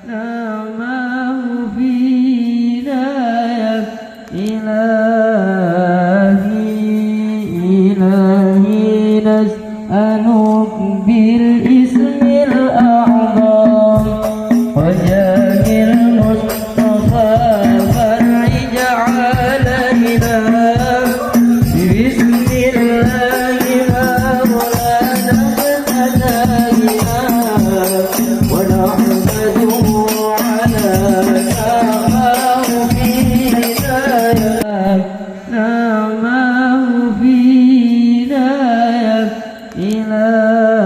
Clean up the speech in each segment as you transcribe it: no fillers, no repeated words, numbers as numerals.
نعمه فينا يا إلهي نسألك بالاسم الأعظم وجاه المصطفى فرج علينا بسم الله مولانا ابتدينا ونحمده على نعمه فينا يا إلهي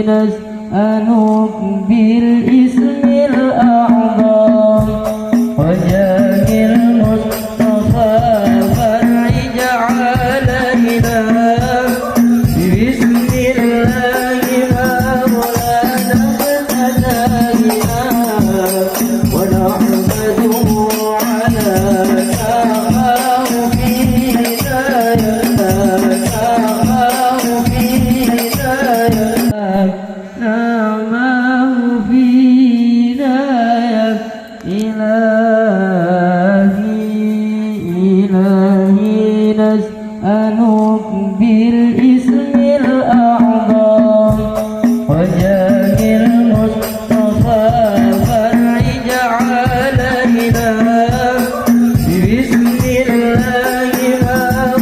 نسألك بالاسم الأعظم وجاه المصطفى فرج علينا بسم الله مولانا ابتدينا ونحمده على نعمه فينا يا إلهي نسألك بالاسم الأعظم وجاه المصطفى فرج علينا بسم الله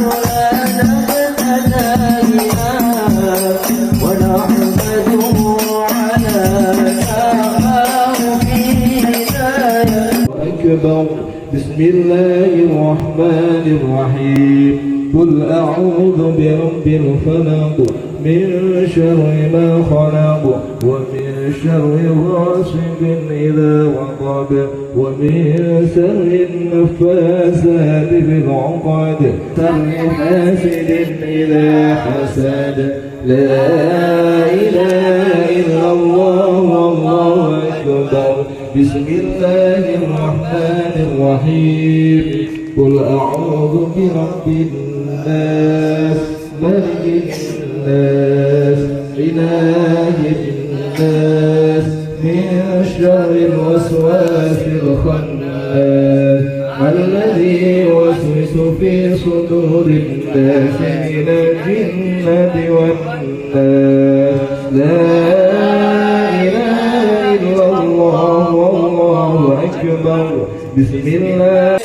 مولانا ابتدينا ونحمده على نعمه فينا أكبر. بسم الله الرحمن الرحيم. قل أعوذ برب الفلق من شر ما خلق ومن شر غاسق إذا وقب ومن شر النفاثات في العقد شر حاسد إذا حسد. لا إله إلا الله والله أكبر. بسم الله الرحمن الرحيم. قل أعوذ برب الناس ملك الناس إله الناس من شر الوسواس الخناس الذي يوسوس في صدور الناس من الجنة والناس. لا إله إلا الله والله أكبر. بسم الله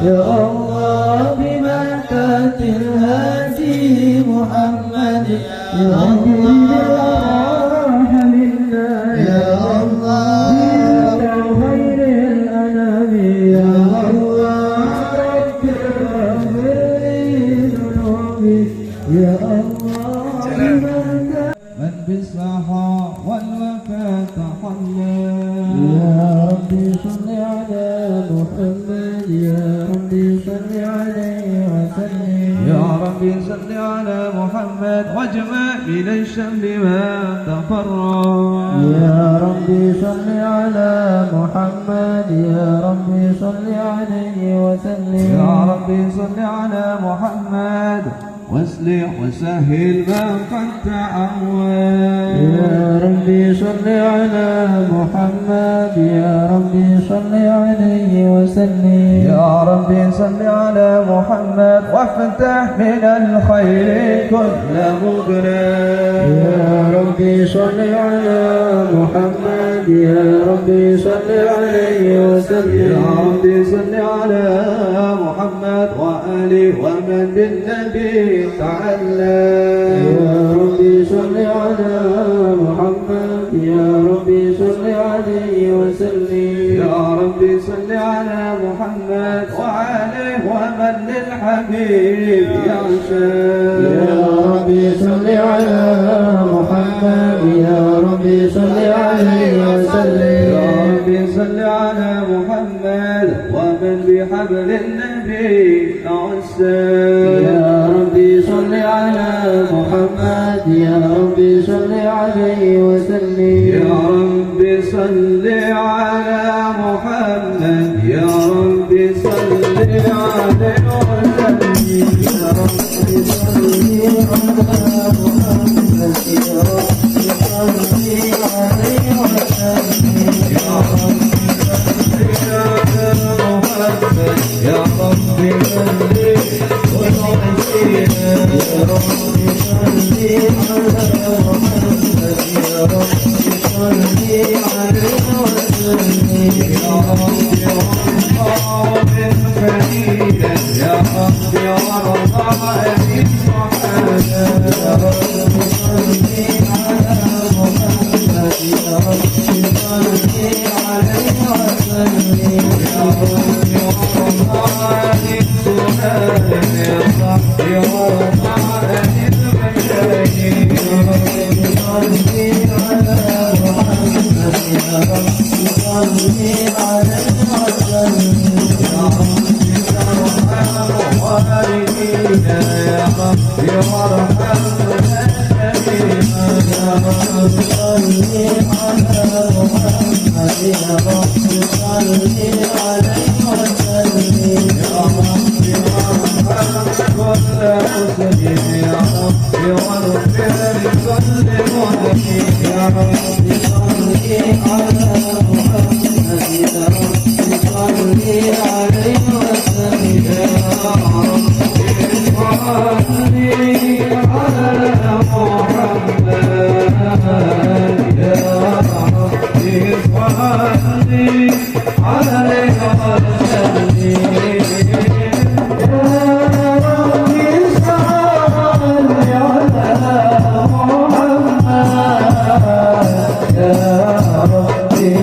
يا الله ببركة الهادي يا الله منا يا الله يا خير الأنام يا الله رب اغفر لي ذنوبي يا الله من بالسحاء والوفاة تحلى يا ربي صل على محمد يا ربي صل عليه وسلم يا ربي صل على محمد واجمع من الشمل ما تفرق يا ربي صل على محمد يا ربي صل عليه وسلم يا ربي صل على محمد واصلح وسهل ما قد تعود يا ربي صل على محمد يا ربي صل عليه وسلم يا ربي صل على محمد وافتح من الخير كل مغنى يا ربي صل على محمد يا ربي صل عليه وسلم يا ربي صل على محمد وآله ومن بالنبي تعلى يا ربي صل على محمد يا ربي صل عليه وسلم يا ربي صل على محمد وعليه ومن للحبيب يعشى يا ربي صل على محمد يا ربي صل عليه وسلم يا ربي صل على محمد ومن بحبل النبي أعسى يا ربي صل على محمد يا ربي صل عليه وسلم يا ربي صل على محمد يا ربي صل عليه وسلم يا ربي صل على محمد يا ربي صل عليه وسلم يا ربي صل على محمد يا ربي صل يا ربي صل على محمد يا ربي صل عليه وسلم يا ربي وارضى بالفريدة يا ربي وارضى بالصحابة يا ربي صل على محمد يا ربي صل عليه وسلم يا ربي وارضى بالسنة يا ربي وارضى بالمشاهير يا ربي صل على محمد يا ربي صل عليه وسلم يا ربي ارحم والدينا يا ربي وارحم الأجمعين يا ربي صل على محمد يا ربي صل عليه وسلم يا ربي وارحم كل مسلم يا ربي واغفر لكل مؤمن يا ربي صل على محمد يا ربي صل عليه وسلم يا ربي صل على محمد يا ربي صل عليه وسلم يا ربي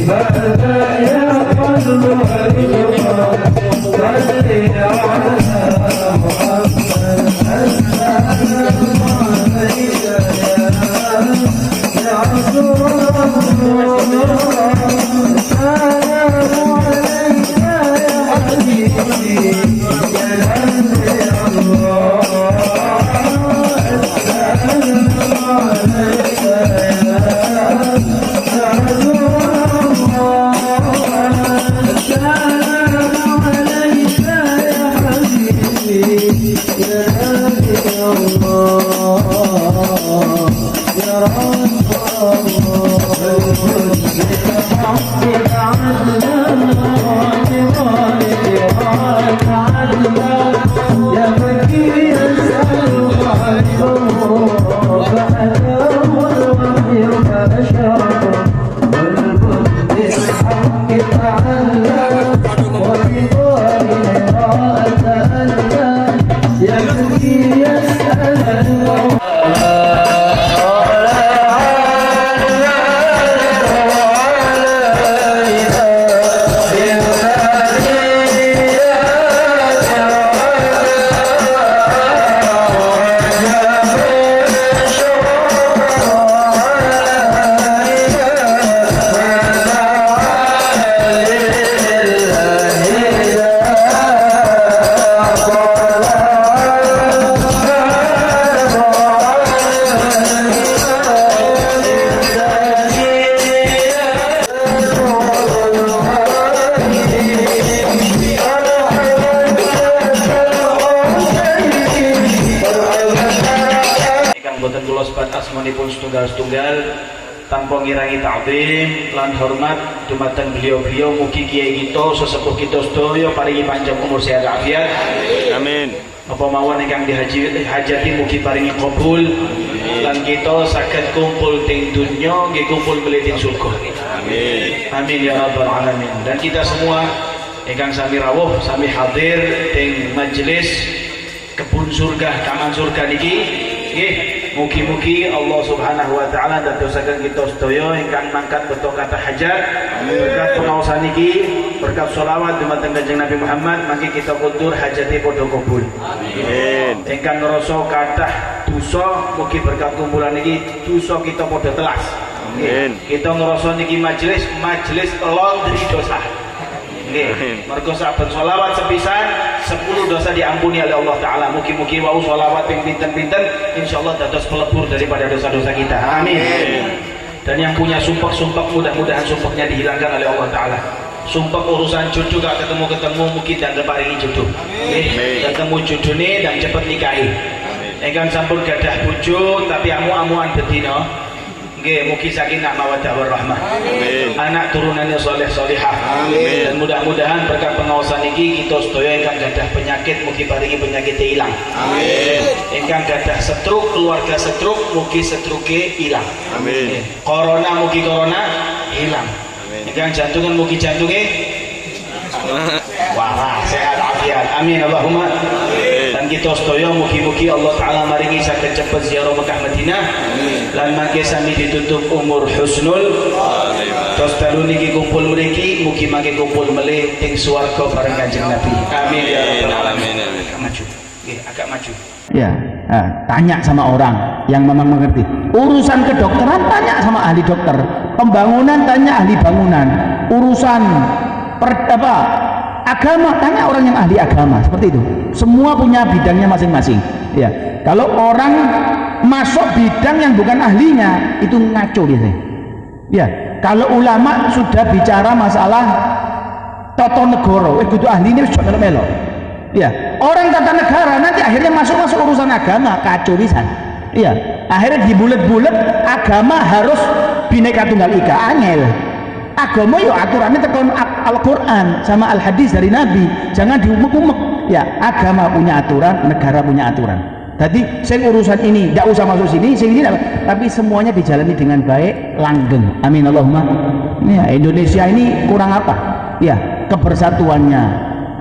Bye. الحق تعلم وبطول الراء تألم يبكي يسأل asmanipun setunggal-setunggal tanpa ngirangi ta'zim lan hormat dumateng beliau-beliau. Mugi kiai kita sesepuh kita sedaya paringi panjang umur sehat afiat, amin. Apa mawon ingkang dihajati mugi paringi kabul lan kita saged kumpul teng dunya nggih kumpul melih teng surga, amin, amin ya rabbal alamin. Dan kita semua ingkang sami rawuh sami hadir teng majelis kebun surga taman surga niki nggih. Mugi-mugi Allah Subhanahu wa taala dadosaken kita sedaya ingkang mangkat beto kata hajat berkat pengaosan niki, berkat sholawat dumateng Kanjeng Nabi Muhammad, mangke kita kuntur hajate padha kabul, amin. Ingkang ngrasa kathah dosa mugi berkat kumpulan niki dosa kita padha telas, amin. Kita ngrasa niki majelis laundry dosa. Nggih, mergo saben sholawat sepisan 10 dosa diampuni oleh Allah Ta'ala. Mugi-mugi wau sholawat yang pinten-pinten insyaallah dados pelebur daripada dosa-dosa kita, amin. Dan yang punya sumpah-sumpah mudah-mudahan sumpahnya dihilangkan oleh Allah Ta'ala. Sumpah urusan jodoh gak ketemu-ketemu mungkin dan paringi jodoh, ketemu jodohnya dan cepet nikahi. Engkang sampun gadah bojo tapi amu-amuan betina nggih, mugi sakinah mawaddah warahmah, amin. Anak turunannya soleh solihah, amin. Dan mudah-mudahan berkat pengawasan iki kita sedaya ingkang gadah penyakit mugi paringi penyakit ilang, amin. Ingkang gadah stroke keluarga stroke mugi stroke ilang, amin. Corona mugi corona ilang, amin. Ingkang jantungan mugi jantunge wah sehat afiat, amin Allahumma, amin. Dan kita sedaya mugi-mugi Allah Ta'ala maringi saged cepet ziarah Mekah Madinah, lan mangke sami ditutup umur husnul terus dalu niki kumpul mriki mugi mangke kumpul melih ing swarga bareng Kanjeng Nabi, amin ya rabbal alamin. Agak maju nggih, agak maju ya. Tanya sama orang yang memang mengerti urusan kedokteran, tanya sama ahli dokter. Pembangunan tanya ahli bangunan. Urusan agama tanya orang yang ahli agama. Seperti itu, semua punya bidangnya masing-masing ya. Kalau orang masuk bidang yang bukan ahlinya itu ngaco biasanya ya. Kalau ulama sudah bicara masalah tata negara kudu ahlinya sudah melo-melo ya. Orang tata negara nanti akhirnya masuk urusan agama, kacau pisan ya. Akhirnya dibulet-bulet agama harus Bhinneka Tunggal Ika, angel. Agama yo aturannya tekan Al-Quran sama Al-Hadis dari Nabi, jangan diumek-umek ya. Agama punya aturan, negara punya aturan. Jadi saya urusan ini tidak usah masuk sini, sini tapi semuanya dijalani dengan baik, langgeng, amin Allahumma. Ya, Indonesia ini kurang apa ya? Kebersatuannya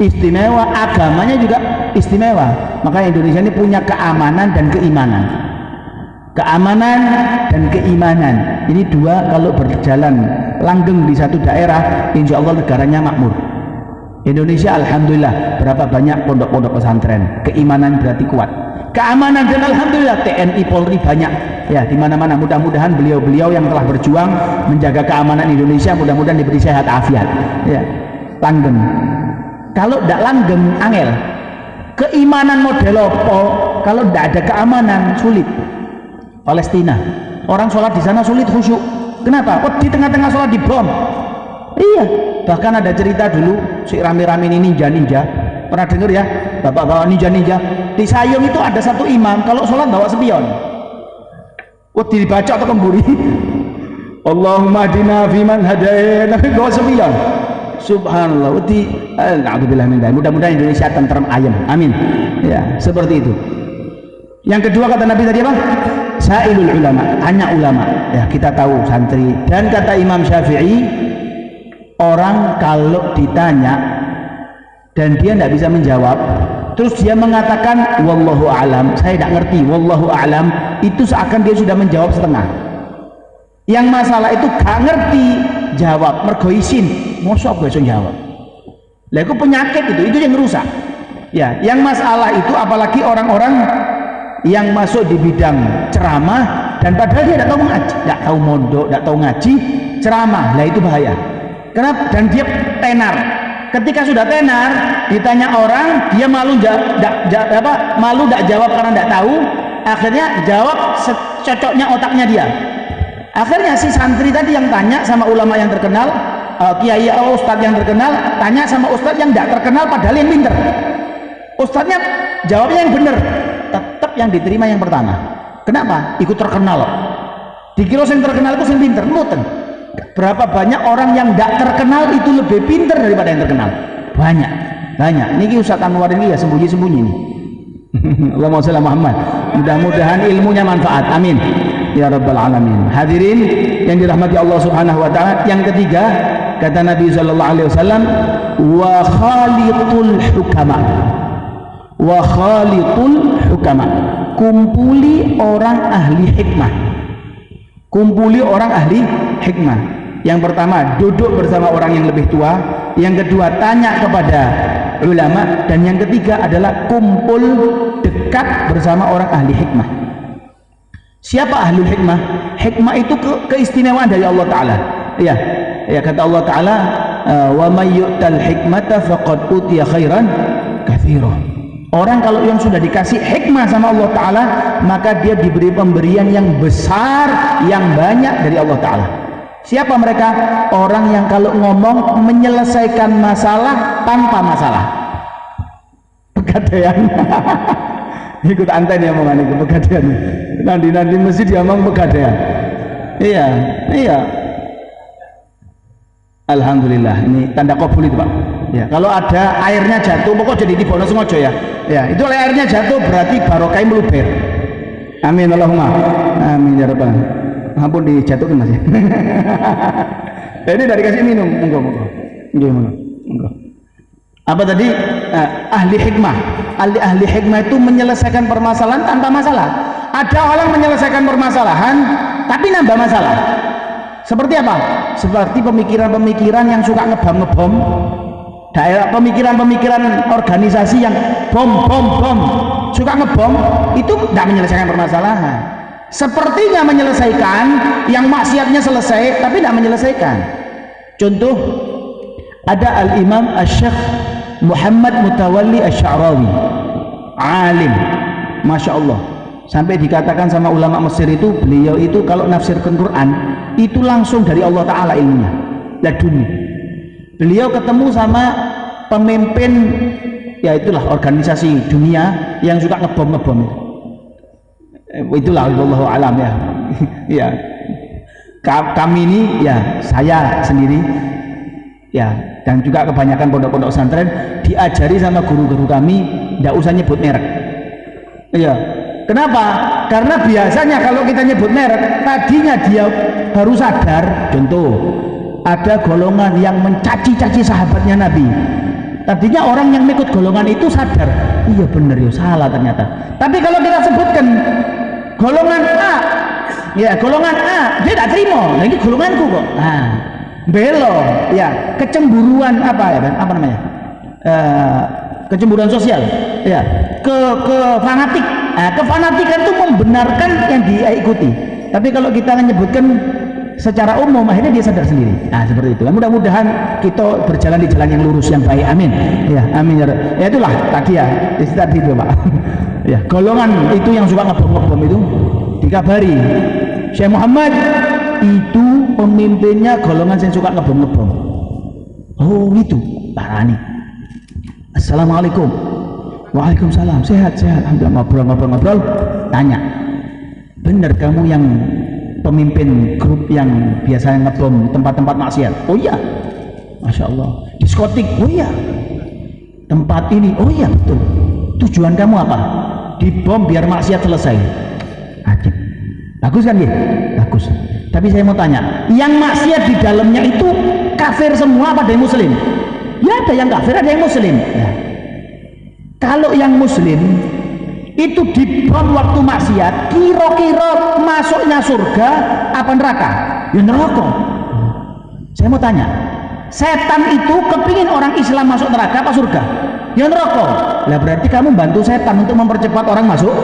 istimewa, agamanya juga istimewa. Maka Indonesia ini punya keamanan dan keimanan. Keamanan dan keimanan ini dua kalau berjalan langgeng di satu daerah, insya Allah negaranya makmur. Indonesia alhamdulillah berapa banyak pondok-pondok pesantren, keimanan berarti kuat, keamanan dan alhamdulillah TNI Polri banyak ya di mana-mana. Mudah-mudahan beliau-beliau yang telah berjuang menjaga keamanan Indonesia mudah-mudahan diberi sehat afiat ya. Langgeng. Kalau tidak langgeng angel. Keimanan model apa kalau tidak ada keamanan sulit. Palestina, orang sholat di sana sulit khusyuk. Kenapa? Oh, di tengah-tengah sholat dibom. Iya, bahkan ada cerita dulu si rame-rame ini ninja. Pernah dengar ya, bapak-bapak ninja. Di Sayung itu ada satu imam kalau sholat bawa spion. Oh, dibaca atau kemburi. Allahumma hadina fiman hadain, tapi bawa spion. Subhanallah. Mudah-mudahan Indonesia tentrem ayem. Amin. Ya, seperti itu. Yang kedua kata Nabi tadi apa? Sa'ilul ulama, tanya ulama ya. Kita tahu santri, dan kata Imam Syafi'i orang kalau ditanya dan dia tidak bisa menjawab, terus dia mengatakan wallahu a'lam, saya tidak ngerti, wallahu a'lam, itu seakan dia sudah menjawab setengah. Yang masalah itu gak ngerti jawab, mergo isin, mosok gak bisa jawab. Lah itu penyakit, itu yang rusak. Ya, yang masalah itu apalagi orang-orang yang masuk di bidang ceramah dan padahal dia tidak tahu ngaji, tidak tahu mondok, tidak tahu ngaji, ceramah, lah itu bahaya. Kenapa? Dan dia tenar. Ketika sudah tenar, ditanya orang, dia malu malu tidak jawab karena tidak tahu. Akhirnya jawab secocoknya otaknya dia. Akhirnya si santri tadi yang tanya sama ulama yang terkenal, kiai atau ustadz yang terkenal, tanya sama ustadz yang tidak terkenal padahal yang pinter. Ustadznya jawabnya yang benar, tetap yang diterima yang pertama. Kenapa? Ikut terkenal. Dikira yang terkenal itu yang pinter, mboten. Berapa banyak orang yang tidak terkenal itu lebih pinter daripada yang terkenal? Banyak. Ini Ustadz Anwar ini ya sembunyi-sembunyi nih. Allahumma shalli Muhammad. Mudah-mudahan ilmunya manfaat. Amin. Ya Rabbal Alamin. Hadirin yang dirahmati Allah Subhanahu Wa Taala. Yang ketiga, kata Nabi Sallallahu Alaihi Wasallam, wa khaliqul hukama. Wa khaliqul hukama. Kumpuli orang ahli hikmah. Kumpuli orang ahli hikmah. Yang pertama, duduk bersama orang yang lebih tua. Yang kedua, tanya kepada ulama. Dan yang ketiga adalah kumpul dekat bersama orang ahli hikmah. Siapa ahli hikmah? Hikmah itu keistimewaan dari Allah Ta'ala. Ya, kata Allah Ta'ala, wa may yu'tal hikmata faqad utiya khairan katsira. Orang kalau yang sudah dikasih hikmah sama Allah Ta'ala, maka dia diberi pemberian yang besar, yang banyak dari Allah Ta'ala. Siapa mereka? Orang yang kalau ngomong menyelesaikan masalah tanpa masalah. Pegadaian. Ikut anten ya omongan itu, pegadaian. Nanti mesti dia ngomong pegadaian. Iya. Alhamdulillah, ini tanda qabul itu Pak. Ya, kalau ada airnya jatuh, pokoknya jadi dibono sengaja ya. Ya, itu airnya jatuh berarti barokah meluber. Amin Allahumma. Amin ya Rabbal. Ampun dijatuhkan Mas. Ini dari kasih minum, monggo. Apa tadi? Ahli hikmah. Ahli hikmah itu menyelesaikan permasalahan tanpa masalah. Ada orang menyelesaikan permasalahan tapi nambah masalah. Seperti apa? Seperti pemikiran-pemikiran yang suka ngebom. Daerah pemikiran-pemikiran organisasi yang bom suka ngebom, itu tidak menyelesaikan permasalahan. Sepertinya menyelesaikan, yang maksiatnya selesai tapi tidak menyelesaikan. Contoh, ada Al-Imam Asy-Syaikh Muhammad Mutawalli Asy-Sya'rawi, alim, Masya Allah, sampai dikatakan sama ulama Mesir itu, beliau itu kalau nafsirkan Quran itu langsung dari Allah Ta'ala ilmunya, laduni. Beliau ketemu sama pemimpin, ya itulah organisasi dunia yang suka ngebom itulah wallahu alam ya. Ya, kami ini ya, saya sendiri ya, dan juga kebanyakan pondok-pondok pesantren diajari sama guru-guru kami tidak usah nyebut merek. Iya. Kenapa? Karena biasanya kalau kita nyebut merek, tadinya dia baru sadar. Contoh, ada golongan yang mencaci-caci sahabatnya Nabi. Tadinya orang yang ikut golongan itu sadar, iya bener ya, salah ternyata. Tapi kalau kita sebutkan golongan A, ya golongan A, dia tidak terima. Nah ini golonganku kok. Nah, belo, ya kecemburuan apa namanya? Kecemburuan sosial, ya ke fanatik. Nah, kefanatikan itu membenarkan yang dia ikuti. Tapi kalau kita menyebutkan secara umum, akhirnya dia sadar sendiri. Nah seperti itu. Mudah-mudahan kita berjalan di jalan yang lurus, yang baik. Amin. Ya, amin ya. Ya itulah tadi ya, tadi itu Pak. Ya, golongan itu yang suka ngebom itu dikabari, Syekh Muhammad itu pemimpinnya golongan yang suka ngebom. Oh itu, parani. Assalamualaikum. Waalaikumsalam. Sehat. Alhamdulillah. Ngobrol. Tanya, benar kamu yang pemimpin grup yang biasanya ngebom tempat-tempat maksiat? Oh iya. Masya Allah. Diskotik? Oh iya. Tempat ini? Oh iya betul. Tujuan kamu apa? Dibom biar maksiat selesai. Ajib. Bagus kan ya? Bagus. Tapi saya mau tanya, yang maksiat di dalamnya itu kafir semua apa ada yang muslim? Ya ada yang kafir, ada yang muslim. Nah, kalau yang muslim itu dibom waktu maksiat, kira-kira masuknya surga apa neraka? Ya neraka. Saya mau tanya, setan itu kepingin orang Islam masuk neraka apa surga? Ya neraka. Lah berarti kamu bantu setan untuk mempercepat orang masuk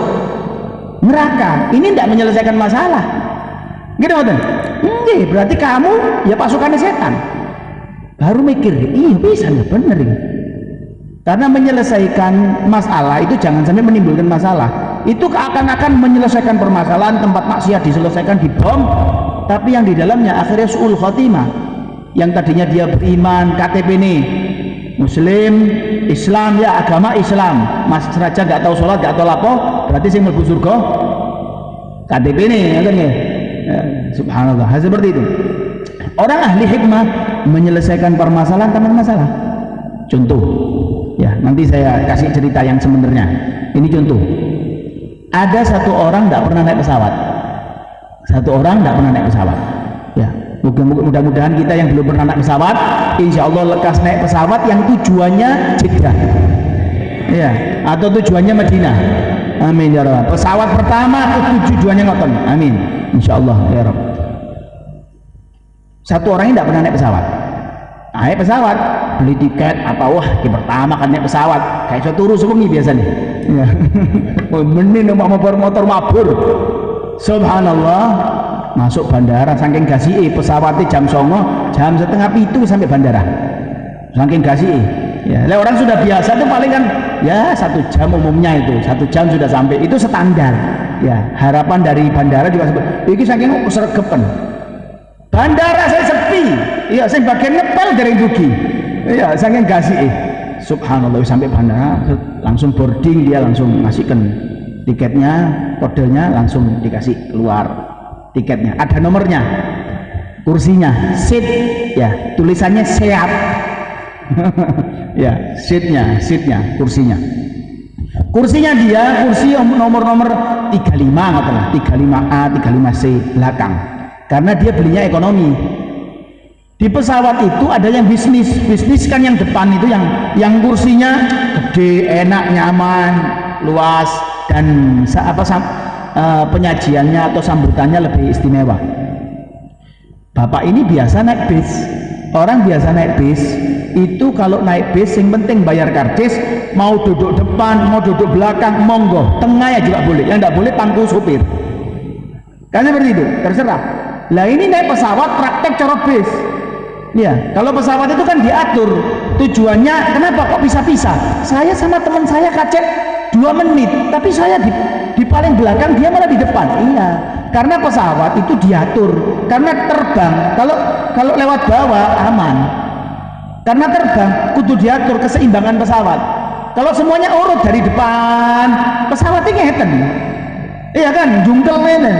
neraka. Ini tidak menyelesaikan masalah. Gitu kan? Berarti kamu ya pasukannya setan. Baru mikir, iya bisa ya bener ini. Karena menyelesaikan masalah itu jangan sampai menimbulkan masalah. Itu akan menyelesaikan permasalahan, tempat maksiat diselesaikan di bom, tapi yang di dalamnya akhirnya su'ul khotimah. Yang tadinya dia beriman, KTP ini muslim, Islam, ya agama Islam, mas saja nggak tahu sholat, nggak tahu lapo, berarti saya mlebu surga KTP ini, ya, subhanallah. Seperti itu. Orang ahli hikmah menyelesaikan permasalahan tanpa masalah. Contoh, ya nanti saya kasih cerita yang sebenarnya. Ini contoh. Ada satu orang tidak pernah naik pesawat. Satu orang tidak pernah naik pesawat. Ya, mudah-mudahan kita yang belum pernah naik pesawat, insya Allah lekas naik pesawat yang tujuannya Jeddah, ya, atau tujuannya Madinah. Amin ya Rabb. Pesawat pertama tujuannya ngoten. Amin. Insya Allah ya Rabb. Satu orang ini tidak pernah naik pesawat. Naik pesawat, beli tiket apa, wah yang pertama kan naik pesawat, kayak saya turu sebengi biasanya. Ya. Menin motor mabur. Subhanallah, masuk bandara saking gasih pesawatnya jam 09.30, jam setengah 7 sampai bandara. Saking gasih. Ya, orang sudah biasa tuh paling kan ya 1 jam umumnya itu, 1 jam sudah sampai, itu standar. Ya, harapan dari bandara juga seperti ini, saking sregepen. Bandara saya sepi, iya saya bagian ngepel dari dugi, iya saking gasih. Subhanallah, sampai bandara langsung boarding, dia langsung ngasihkan tiketnya, kodenya langsung dikasih keluar tiketnya, ada nomornya, kursinya, seat, ya tulisannya seat. Ya, seatnya, kursinya dia kursi nomor 35 katalah, 35A, 35C belakang, karena dia belinya ekonomi. Di pesawat itu ada yang bisnis kan yang depan itu yang kursinya gede, enak, nyaman, luas, dan penyajiannya atau sambutannya lebih istimewa. Bapak ini biasa naik bis. Orang biasa naik bis itu kalau naik bis yang penting bayar karcis, mau duduk depan, mau duduk belakang, monggo, tengahnya juga boleh, yang tidak boleh pangku supir. Kan seperti itu, terserah. Lah ini naik pesawat praktek cara bis. Ya, kalau pesawat itu kan diatur tujuannya, kenapa kok bisa-bisa? Saya sama teman saya kacek 2 menit, tapi saya di paling belakang, dia malah di depan. Iya, karena pesawat itu diatur, karena terbang. Kalau lewat bawah aman, karena terbang kudu diatur keseimbangan pesawat. Kalau semuanya urut dari depan, pesawatnya ngeten. Iya kan, jungkel ini.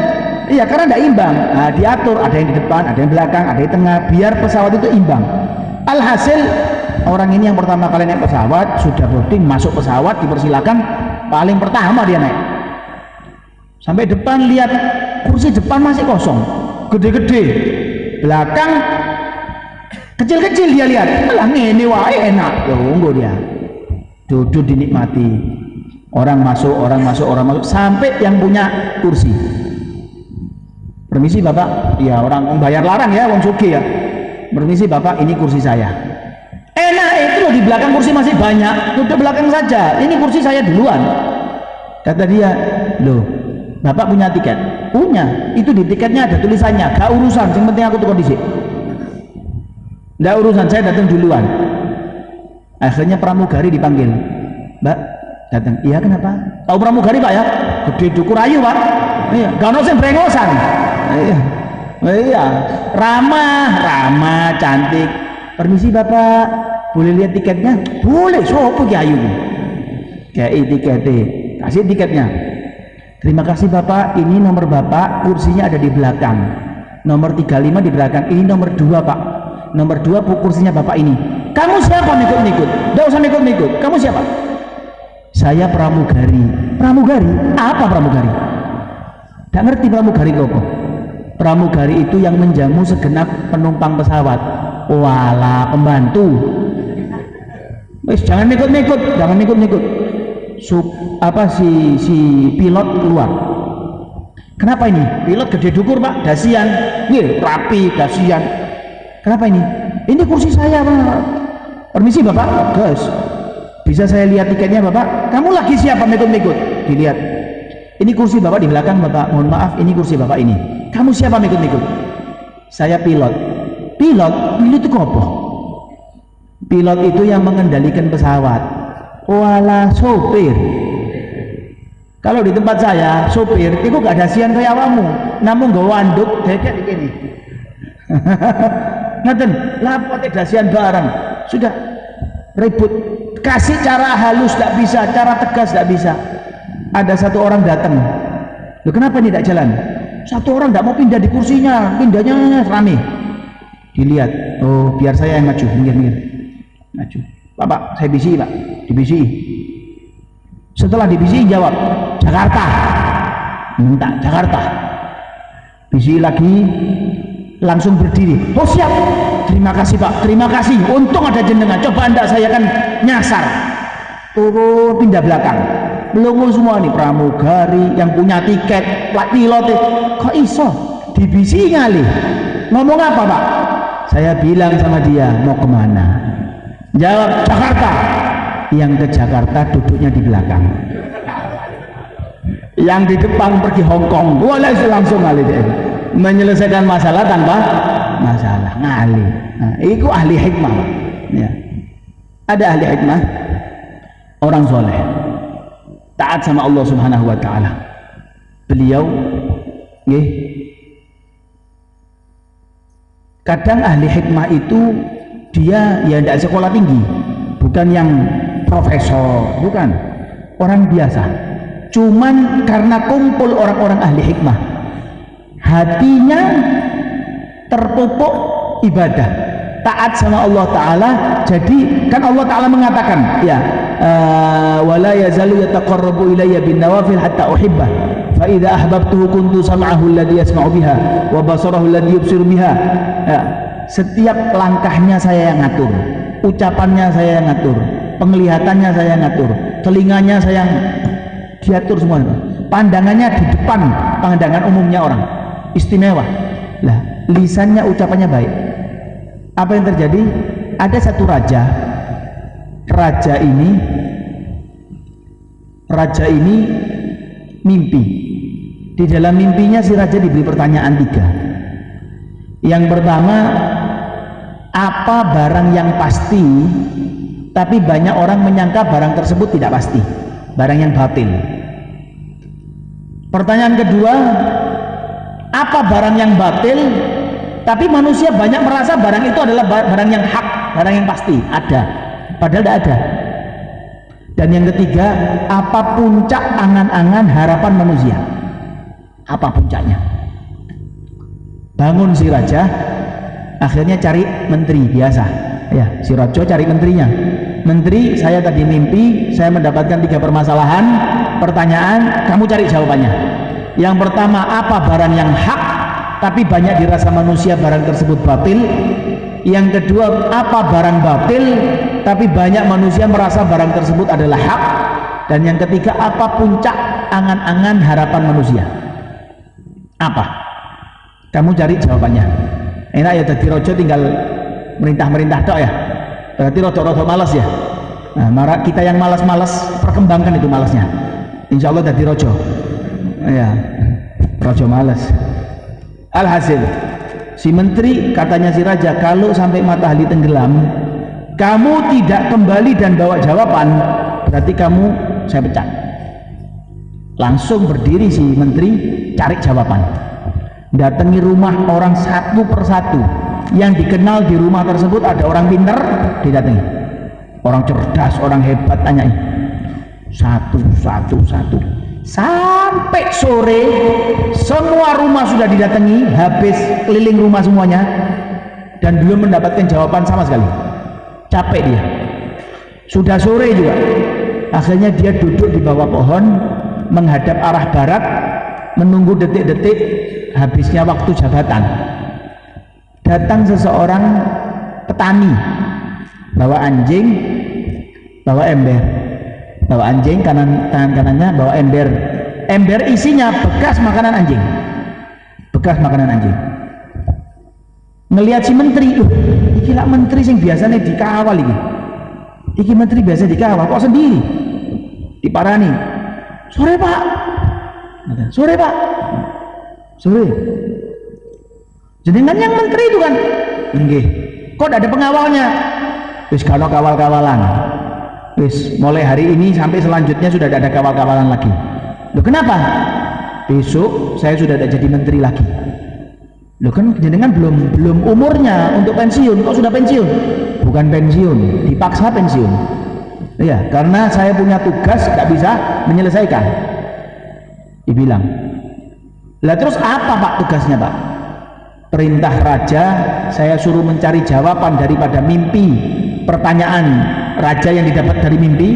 Iya, karena tidak imbang. Nah, diatur, ada yang di depan, ada yang belakang, ada yang tengah, biar pesawat itu imbang. Alhasil orang ini yang pertama kali naik pesawat, sudah boarding, masuk pesawat, dipersilakan, paling pertama dia naik. Sampai depan, lihat kursi depan masih kosong, gede-gede, belakang kecil-kecil, dia lihat, alah ini wah enak, tunggu dia duduk dinikmati. Orang masuk, sampai yang punya kursi. Permisi Bapak, ya orang bayar larang ya, wong sugih ya. Permisi Bapak, ini kursi saya. Enak itu loh, di belakang kursi masih banyak, duduk belakang saja. Ini kursi saya duluan. Kata dia, loh, Bapak punya tiket? Punya. Itu di tiketnya ada tulisannya, gak urusan, yang penting aku tuh kondisi. Gak urusan, saya datang duluan. Akhirnya pramugari dipanggil. Mbak, datang. Iya kenapa? Tahu pramugari Pak ya? Gede dukur ayu Pak. Iya, gak ada yang brengosan. Iya, ramah, cantik. Permisi Bapak, boleh lihat tiketnya? Boleh, sopo ki ayu. Kayak tiketnya, kasih tiketnya. Terima kasih Bapak, ini nomor Bapak, kursinya ada di belakang. Nomor 35 di belakang. Ini nomor 2 Pak. Nomor 2 kursinya Bapak ini. Kamu siapa ngikut-ngikut? Tidak usah ngikut-ngikut. Kamu siapa? Saya pramugari. Pramugari? Apa pramugari? Tidak ngerti pramugari itu apa? Pramugari itu yang menjamu segenap penumpang pesawat. Walah pembantu. Wis jangan ikut-ikut, jangan ikut-ikut. Si pilot keluar. Kenapa ini? Pilot gede dukur Pak, dasian. Nggih, rapi, dasian. Kenapa ini? Ini kursi saya Pak. Permisi Bapak, Gus. Bisa saya lihat tiketnya Bapak? Kamu lagi siapa mekut-mekut? Dilihat. Ini kursi Bapak di belakang Bapak. Mohon maaf, ini kursi Bapak ini. Kamu siapa mekut-mekut? Saya pilot. Pilot itu apa? Pilot itu yang mengendalikan pesawat. Walah sopir. Kalau di tempat saya sopir itu gak dasian kayak awamu, namun gak wanduk kayak gini. Ngaten, lapote dasian barang. Sudah ribut. Kasih cara halus tidak bisa, cara tegas tidak bisa. Ada satu orang datang. Loh kenapa ini tidak jalan? Satu orang tidak mau pindah di kursinya, pindahnya rame. Dilihat, oh biar saya yang maju, minggir. Maju. Bapak, saya bisi Pak, dibisi. Setelah dibisi jawab, Jakarta. Minta Jakarta. Bisi lagi, langsung berdiri. Oh siap. Terima kasih Pak, terima kasih. Untung ada jenengan. Coba Anda saya kan nyasar. Turun pindah belakang. Melongo semua nih pramugari yang punya tiket, pilot. Kok iso? Dibisi ngali. Ngomong apa Pak? Saya bilang sama dia mau kemana? Jawab Jakarta. Yang ke Jakarta duduknya di belakang. Yang di depan pergi Hong Kong. Boleh langsung ngali deh. Menyelesaikan masalah tanpa masalah ngali. Nah, itu ahli hikmah ya. Ada ahli hikmah, orang soleh taat sama Allah Subhanahu wa ta'ala. Beliau kadang ahli hikmah itu dia ya tidak sekolah tinggi, bukan yang profesor, bukan, orang biasa, cuman karena kumpul orang-orang ahli hikmah hatinya terpupuk ibadah, taat sama Allah Ta'ala. Jadi kan Allah Ta'ala mengatakan ya wala yazalu yataqarrabu ilayya bin nawafil hatta uhibbah fa idza ahbabtuhu kuntu sam'ahu alladhi yasma'u biha wa basarahu alladhi yubsiru biha. Ya, setiap langkahnya saya yang ngatur, ucapannya saya yang ngatur, penglihatannya saya yang ngatur, telinganya saya yang diatur semua, pandangannya di depan pandangan umumnya orang, istimewa lah, lisannya ucapannya baik. Apa yang terjadi? Ada satu raja ini mimpi. Di dalam mimpinya si raja diberi pertanyaan 3. Yang pertama, apa barang yang pasti tapi banyak orang menyangka barang tersebut tidak pasti, barang yang batil. Pertanyaan kedua, apa barang yang batil tapi manusia banyak merasa barang itu adalah barang yang hak, barang yang pasti ada, padahal tidak ada. Dan yang ketiga, apa puncak angan-angan harapan manusia? Apa puncaknya? Bangun si raja, akhirnya cari menteri biasa ya, si raja cari menterinya. Menteri, saya tadi mimpi saya mendapatkan 3 permasalahan, pertanyaan, kamu cari jawabannya. Yang pertama, apa barang yang hak tapi banyak dirasa manusia barang tersebut batil? Yang kedua, apa barang batil tapi banyak manusia merasa barang tersebut adalah hak? Dan yang ketiga, apa puncak angan-angan harapan manusia? Apa? Kamu cari jawabannya. Enak ya jadi rojo tinggal merintah-merintah tok ya. Berarti rojo-rojo malas ya. Nah, kita yang malas-malas perkembangkan itu malasnya. Insya Allah jadi rojo. Ya, rojo malas. Alhasil, si menteri katanya si raja, kalau sampai matahari tenggelam, kamu tidak kembali dan bawa jawaban, berarti kamu saya pecat. Langsung berdiri si menteri cari jawaban, datangi rumah orang satu persatu, yang dikenal di rumah tersebut ada orang pintar, didatangi, orang cerdas, orang hebat, tanyai satu sampai sore semua rumah sudah didatangi, habis keliling rumah semuanya dan belum mendapatkan jawaban sama sekali. Capek dia, sudah sore juga. Akhirnya dia duduk di bawah pohon menghadap arah barat menunggu detik-detik habisnya waktu jabatan. Datang seseorang petani, bawa anjing, bawa ember, bawa anjing, tangan kanannya bawa ember, ember isinya bekas makanan anjing, bekas makanan anjing. Ngelihat si menteri, iki lah menteri sing biasanya dikawal iki menteri biasa dikawal, kok sendiri diparani. Sore pak, sore pak, sore. Jenengan yang menteri itu kan, nggih. Kok ada pengawalnya? Wis kalau kawal-kawalan, wis mulai hari ini sampai selanjutnya sudah tidak ada kawal-kawalan lagi. Loh kenapa? Besok saya sudah tidak jadi menteri lagi. Loh kan jenengan belum umurnya untuk pensiun, kok sudah pensiun? Bukan pensiun, dipaksa pensiun. Iya, karena saya punya tugas gak bisa menyelesaikan. Dibilang. Lah terus apa pak tugasnya pak? Perintah raja, saya suruh mencari jawaban daripada mimpi pertanyaan raja yang didapat dari mimpi,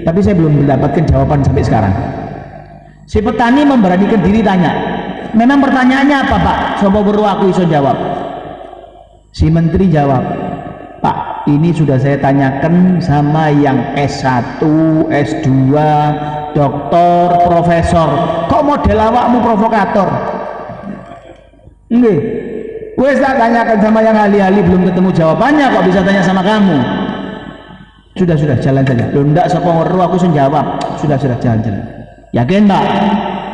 tapi saya belum mendapatkan jawaban sampai sekarang. Si petani memberanikan diri tanya, memang pertanyaannya apa pak? Coba beru aku iso jawab. Si menteri jawab, pak ini sudah saya tanyakan sama yang S1, S2, doktor, profesor, kok model awakmu provokator? Nggih, wes tak tanyakan sama yang ahli-ahli belum ketemu jawabannya, kok bisa tanya sama kamu? Sudah jalan saja. Loh ndak sapa weru aku sing jawab. Sudah jalan. Yakin mbak?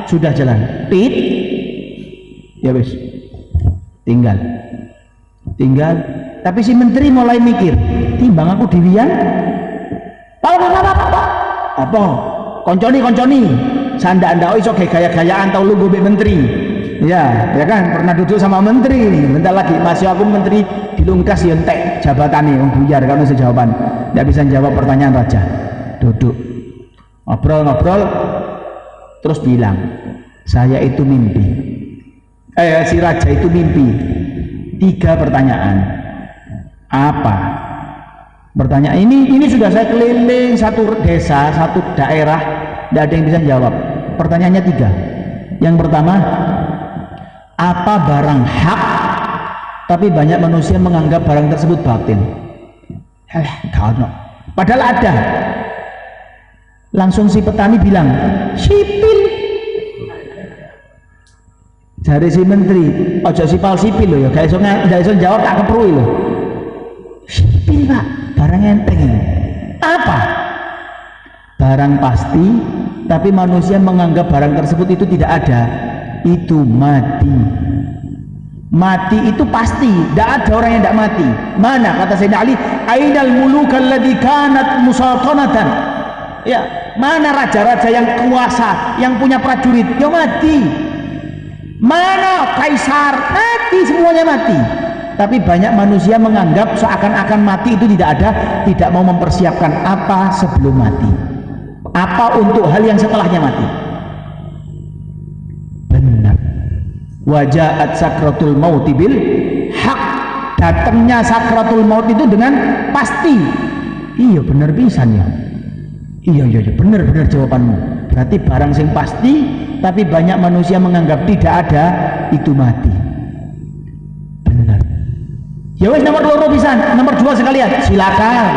Sudah jalan. Tit. Ya wis. Tinggal. Tapi si menteri mulai mikir, timbang aku dhewean. Pak. Apa? Konconi. Sanda-anda iso gaya-gayaan tau lu gue menteri. Ya kan pernah duduk sama menteri nih, bentar lagi masih aku menteri dilungkas ya entek jabatannya buyar karena sejawaban tidak bisa jawab pertanyaan raja. Duduk ngobrol terus bilang, saya itu mimpi, si raja itu mimpi 3 pertanyaan. Apa pertanyaan ini sudah saya keliling satu desa, satu daerah, tidak ada yang bisa jawab. Pertanyaannya 3. Yang pertama, apa barang hak tapi banyak manusia menganggap barang tersebut batil? Padahal ada. Langsung si petani bilang, sipil. Jari si menteri, ojo sipal sipil loh ya, gak iso jawab tak keprui loh. Sipil pak, barang enteng ini. Apa? Barang pasti tapi manusia menganggap barang tersebut itu tidak ada. Itu mati itu pasti, tidak ada orang yang tidak mati. Mana kata Sayyidina Ali, ainal muluk alladhi kanat musaltanatan, ya mana raja-raja yang kuasa yang punya prajurit, ya mati. Mana kaisar, mati, semuanya mati. Tapi banyak manusia menganggap seakan-akan mati itu tidak ada, tidak mau mempersiapkan apa sebelum mati, apa untuk hal yang setelahnya mati. Benar. Wajaat sakratul mauti bil hak, datangnya sakratul maut itu dengan pasti. Iya benar pisan ya. Iya benar jawabanmu. Berarti barang sing pasti tapi banyak manusia menganggap tidak ada itu mati. Benar. Ya wes nomor 2 pisan, nomor 2 sekalian. Silakan.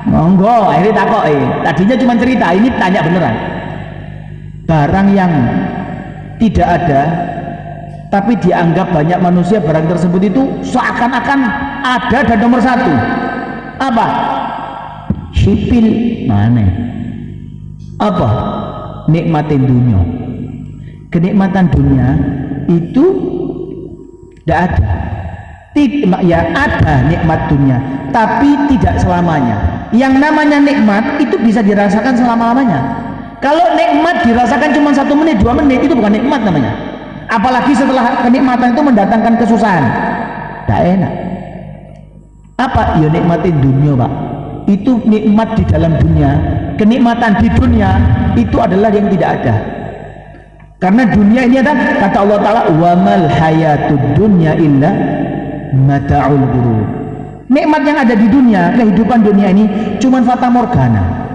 Monggo, akhirnya takok tadinya cuma cerita, ini tanya beneran. Barang yang tidak ada tapi dianggap banyak manusia barang tersebut itu seakan-akan ada dan nomor 1 apa? Sipil. Mana? Apa? Nikmatin dunia. Kenikmatan dunia itu tidak ada. Ya ada nikmat dunia tapi tidak selamanya. Yang namanya nikmat itu bisa dirasakan selama-lamanya. Kalau nikmat dirasakan cuma 1 menit 2 menit itu bukan nikmat namanya. Apalagi setelah kenikmatan itu mendatangkan kesusahan, tidak enak. Apa? Ya nikmatin dunia pak. Itu nikmat di dalam dunia. Kenikmatan di dunia itu adalah yang tidak ada. Karena dunia ini adalah kata Allah Ta'ala, wa mal hayatud dunya illa mata'ul ghurur. Nikmat yang ada di dunia, kehidupan dunia ini cuma fata morgana.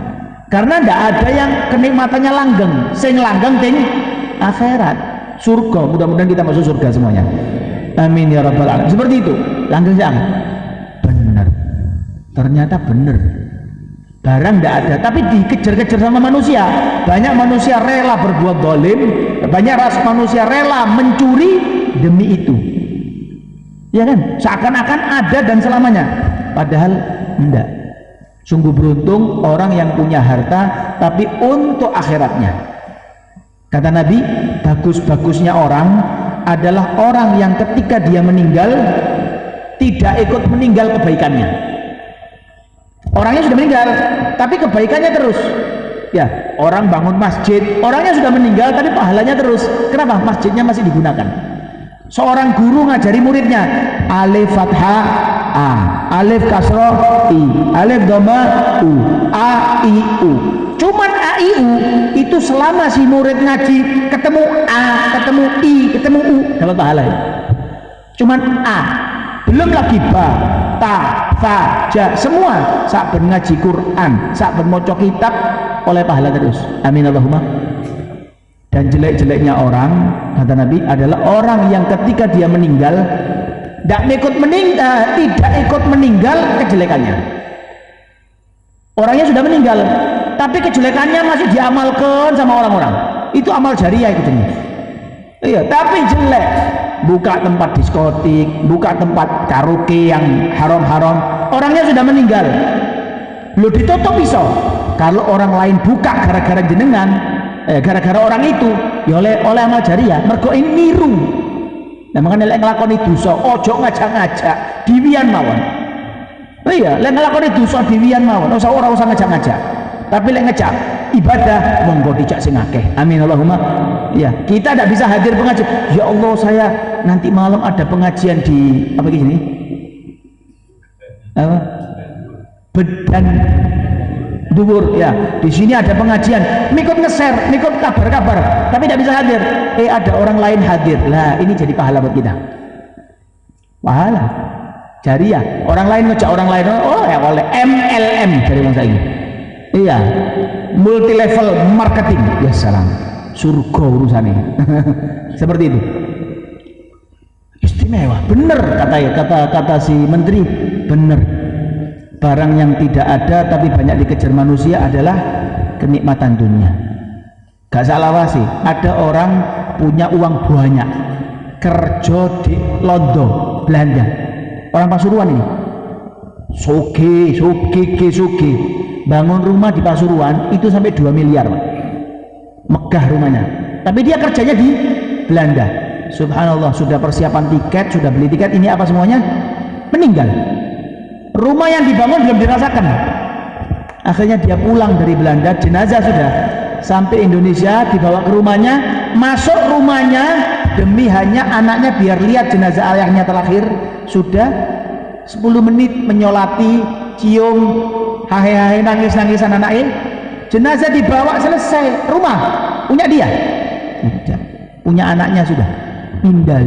Karena tidak ada yang kenikmatannya langgeng. Sing langgeng ting akhirat. Surga, mudah-mudahan kita masuk surga semuanya. Amin ya rabbal alamin. Seperti itu, langgeng jangan. Ternyata benar, barang tidak ada, tapi dikejar-kejar sama manusia. Banyak manusia rela berbuat zalim, banyak manusia rela mencuri demi itu, ya kan? Seakan-akan ada dan selamanya, padahal tidak. Sungguh beruntung orang yang punya harta tapi untuk akhiratnya. Kata Nabi, bagus-bagusnya orang adalah orang yang ketika dia meninggal tidak ikut meninggal kebaikannya. Orangnya sudah meninggal tapi kebaikannya terus. Ya, orang bangun masjid, orangnya sudah meninggal tapi pahalanya terus. Kenapa? Masjidnya masih digunakan. Seorang guru ngajari muridnya alif fathah a, alif kasroh i, alif dhamma u, a i u. Cuman a i u itu selama si murid ngaji ketemu a, ketemu i, ketemu u dapat pahala. Cuman a, belum lagi ba, ta, fa, ja, semua saat ngaji Quran, saat maca kitab oleh pahala terus. Amin Allahumma. Dan jelek-jeleknya orang, kata Nabi, adalah orang yang ketika dia meninggal tidak ikut meninggal kejelekannya. Orangnya sudah meninggal tapi kejelekannya masih diamalkan sama orang-orang. Itu amal jariah itu. Iya, tapi jelek, buka tempat diskotik, buka tempat karaoke yang haram-haram, orangnya sudah meninggal, lo ditutup pisau. Kalau orang lain buka gara-gara jenengan, gara-gara orang itu, ya oleh amal jariah, mergo ini niru. Nah makanya lek nglakoni dosa, ojo ngajak-ngajak, diwian mawon. Oh iya, lek nglakoni dosa diwian mawon, ora usah ngajak-ngajak. Tapi lek ngejak ibadah monggo dijak sing akeh. Amin Allahumma. Ya, kita tidak bisa hadir pengajian. Ya Allah, saya nanti malam ada pengajian di apa gini? Apa? Bedan Duhur ya. Di sini ada pengajian. Mikut nge-share, mikut kabar-kabar, tapi tidak bisa hadir. Ada orang lain hadir. Lah, ini jadi pahala buat kita. Pahala jariah. Orang lain ngejak orang lain, oh ya oleh MLM dari bangsa ini. Iya, multi level marketing. Ya salam, surga urusannya. Seperti itu. Istimewa, bener kata si menteri, bener. Barang yang tidak ada tapi banyak dikejar manusia adalah kenikmatan dunia. Gak salah sih, ada orang punya uang banyak, kerja di Londo, Belanda, orang Pasuruan ini, soge, bangun rumah di Pasuruan itu sampai 2 miliar, megah rumahnya, tapi dia kerjanya di Belanda. Subhanallah, sudah persiapan tiket, sudah beli tiket, ini apa semuanya, meninggal. Rumah yang dibangun belum dirasakan. Akhirnya dia pulang dari Belanda, jenazah sudah sampai Indonesia, dibawa ke rumahnya, masuk rumahnya demi hanya anaknya biar lihat jenazah ayahnya terakhir. Sudah 10 menit menyolati, cium, hahe-hahe, nangis-nangisan anaknya, jenazah dibawa, selesai. Rumah punya dia, punya anaknya sudah tinggal.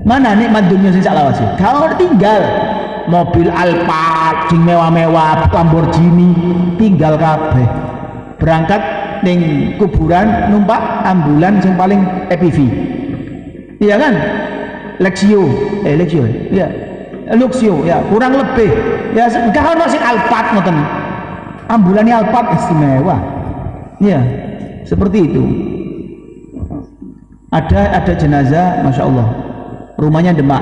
Mana nikmat dunia sing salawasi? Kalau tinggal mobil Alphard sing mewah-mewah, Lamborghini, tinggal kabeh. Berangkat ning kuburan numpak ambulan sing paling EPV. Iya kan? Lexio ya. Luxio ya, kurang lebih. Ya kalau masih Alphard ngoten. Ambulannya Alphard istimewa. Ya, seperti itu. Ada jenazah, masya Allah, rumahnya Demak,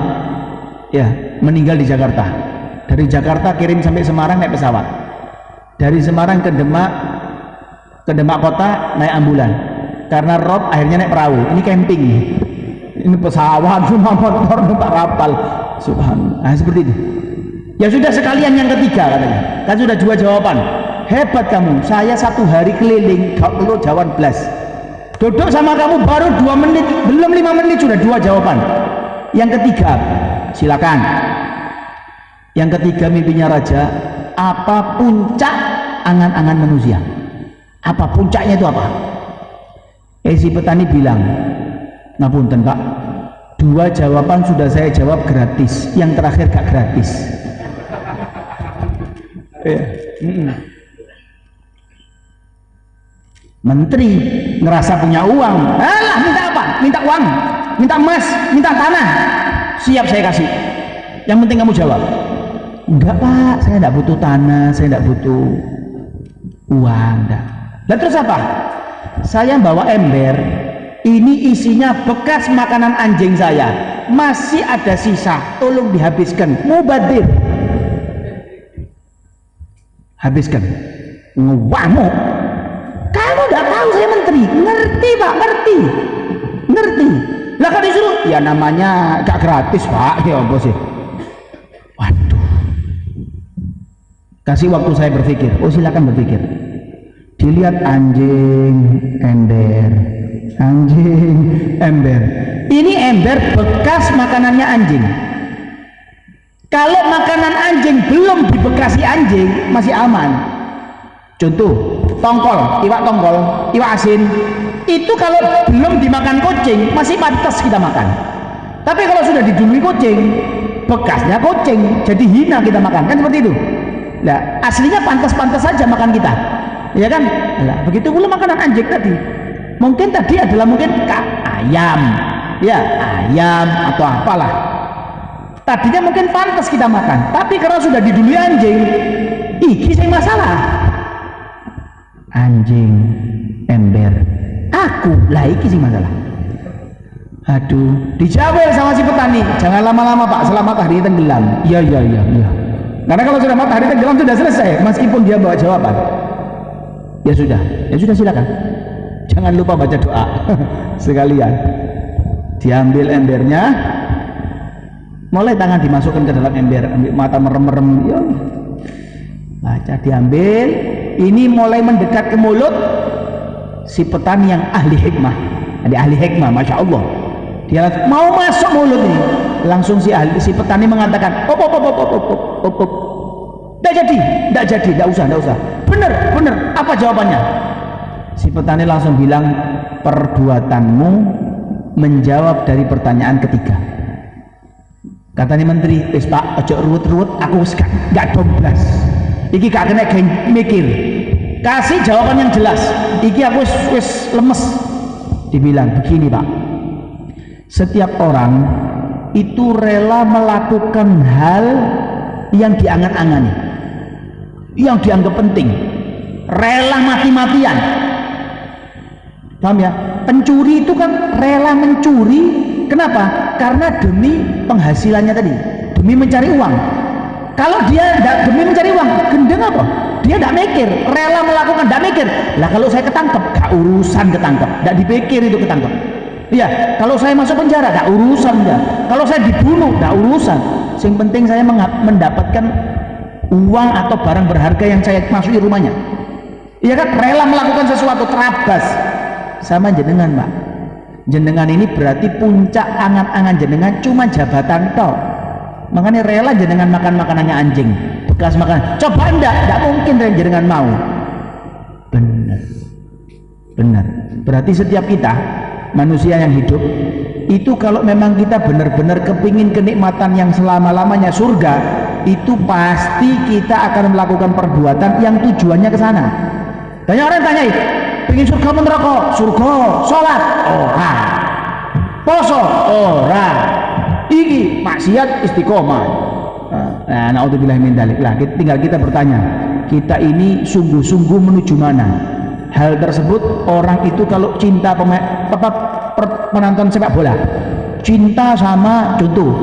ya, meninggal di Jakarta. Dari Jakarta kirim sampai Semarang naik pesawat. Dari Semarang ke Demak kota naik ambulan. Karena rob akhirnya naik perahu. Ini camping. Ini pesawat, semua motor, numpak kapal. Subhanallah. Nah, seperti itu. Ya sudah sekalian yang ketiga katanya. Kan sudah 2 jawaban. Hebat kamu. Saya 1 hari keliling, gak perlu jawaban belas. Duduk sama kamu baru 2 menit, belum 5 menit sudah 2 jawaban. Yang ketiga, silakan. Yang ketiga, mimpinya raja. Apa puncak angan-angan manusia? Apa puncaknya itu apa? Si petani bilang, ngapunten Pak, 2 jawaban sudah saya jawab gratis, yang terakhir gak gratis. Menteri ngerasa punya uang, alah minta apa? Minta uang, minta emas, minta tanah, siap saya kasih. Yang penting kamu jawab. Enggak Pak, saya enggak butuh tanah, saya enggak butuh uang, enggak. Lah terus apa? Saya bawa ember, ini isinya bekas makanan anjing saya, masih ada sisa, tolong dihabiskan, mubadir. Habiskan. Ngamuk. Kamu enggak tahu saya menteri? Ngerti Pak, ngerti. Ngerti. Lah kan disuruh, ya namanya gak gratis Pak, ya apa sih? Waduh. Kasih waktu saya berpikir. Oh silakan berpikir. Dilihat anjing, ember, anjing, ember. Ini ember bekas makanannya anjing. Kalau makanan anjing belum dibekasi anjing masih aman. Contoh, tongkol, iwak asin. Itu kalau belum dimakan kucing masih pantas kita makan. Tapi kalau sudah didului kucing, bekasnya kucing, jadi hina kita makan, kan seperti itu. Nah, aslinya pantas-pantas saja makan kita, ya kan? Nah, begitu pula makanan anjing tadi. Mungkin tadi adalah ayam, ya ayam atau apalah. Tadinya mungkin pantas kita makan, tapi karena sudah didului anjing, iki sing masalah. Anjing, ember, aku lah iki sing masalah. Aduh, dijawab sama si petani, jangan lama-lama Pak, setelah matahari tenggelam. Iya. Karena kalau sudah matahari tenggelam sudah selesai, meskipun dia bawa jawaban. Ya sudah silakan. Jangan lupa baca doa sekalian. Diambil embernya, mulai tangan dimasukkan ke dalam ember, mata merem-merem, ya. Baca, diambil. Ini mulai mendekat ke mulut si petani yang ahli hikmah. Ahli hikmah, masya Allah. Dia mau masuk mulut ini, langsung si petani mengatakan, op. Tidak jadi, tidak usah. Bener. Apa jawabannya? Si petani langsung bilang, perbuatanmu menjawab dari pertanyaan ketiga. Katanya menteri, wis Pak, ojo ruwet-ruwet, aku wis gak doblas. Iki gak kena mikir. Kasih jawaban yang jelas. Iki aku wis lemes. Dibilang begini Pak, setiap orang itu rela melakukan hal yang diangan-angani, yang dianggap penting, rela mati-matian. Paham ya? Pencuri itu kan rela mencuri. Kenapa? Karena demi penghasilannya tadi, demi mencari uang. Kalau dia tidak demi mencari uang, gendeng apa? Dia tidak mikir, rela melakukan, tidak mikir. Lah kalau saya ketangkep, gak urusan ketangkep, tidak dipikir itu ketangkep. Iya, kalau saya masuk penjara, gak urusan dia. Kalau saya dibunuh, gak urusan. Yang penting saya mendapatkan uang atau barang berharga yang saya masuki rumahnya. Iya kan, rela melakukan sesuatu, terabas. Sama jenengan Pak. Jenengan ini berarti puncak angan-angan jenengan cuma jabatan toh. Makanya rela jenengan makan makanannya anjing, bekas makanan. Coba enggak mungkin jenengan mau. Benar. Berarti setiap kita manusia yang hidup itu kalau memang kita benar-benar kepingin kenikmatan yang selama-lamanya surga, itu pasti kita akan melakukan perbuatan yang tujuannya ke sana. Banyak orang tanya, pengen surga apa neraka? Surga, sholat, ora. Poso, ora. Iki maksiat istiqomah. Nah, naudzubillah min dzalik. Lah, tinggal kita bertanya, kita ini sungguh-sungguh menuju mana? Hal tersebut orang itu kalau cinta penonton sepak bola, cinta sama contoh